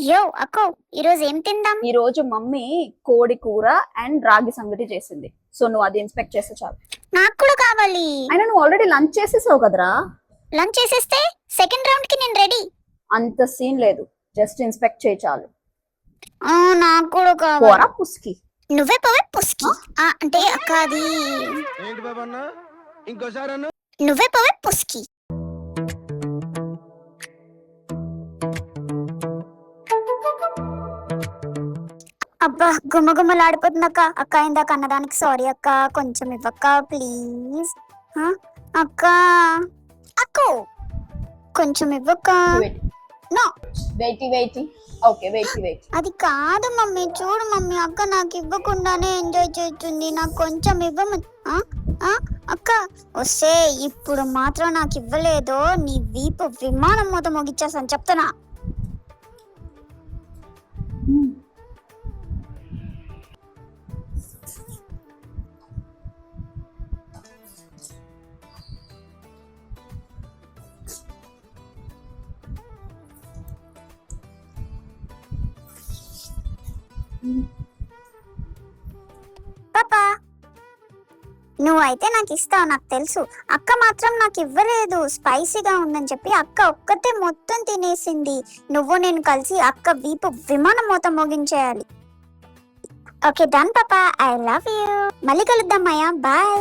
యో అక్కో ఈరోజు ఏం తిందాం? ఈ రోజు మమ్మీ కోడి కూర అండ్ రాగి సంగటి చేసింది. సో నువ్వు అది ఇన్స్పెక్ట్ చేస్తే చాలు. నాకు కూడా కావాలి. అయినా నువ్వు ఆల్రెడీ లంచ్ చేసేసావు కదరా. లంచ్ చేసేస్తే సెకండ్ రౌండ్ కి నేను రెడీ. అంత సీన్ లేదు, జస్ట్ ఇన్స్పెక్ట్ చేయి చాలు. నాకు కూడా కావాలి. పోరా పుస్కి. నువ్వే పోవే పుస్కి. అంటే అక్క అది ఏంటి బాబన్న ఇంకోసారి అన్న నువ్వే పోవే పుస్కి. అబ్బా గుమ్మగుమ్మలాడిపోతుంది అక్క. అక్క ఇందాక అన్నదానికి సారీ అక్క, కొంచెం ఇవ్వక్క ప్లీజ్. అక్క అక్కో కొంచెం ఇవ్వక్క. No wait okay wait. అది కాదు మమ్మీ, చూడు మమ్మీ, అక్క నాకు ఇవ్వకుండానే ఎంజాయ్ చేస్తుంది. నాకు కొంచెం ఇవ్వము. అక్క వస్తే ఇప్పుడు మాత్రం నాకు ఇవ్వలేదో నీ వీపు విమానం మూత మోగిచ్చేస్తాను చెప్తున్నా. పాపా నువ్వైతే నాకు ఇస్తావు నాకు తెలుసు. అక్క మాత్రం నాకు ఇవ్వలేదు, స్పైసీగా ఉందని చెప్పి అక్క ఒక్కతే మొత్తం తినేసింది. నువ్వు నేను కలిసి అక్క వీపు విమానం మూత మోగించేయాలి. ఓకే డన్ పాపా, ఐ లవ్ యూ. మళ్ళీ కలుద్దాం అయ్యా, బాయ్.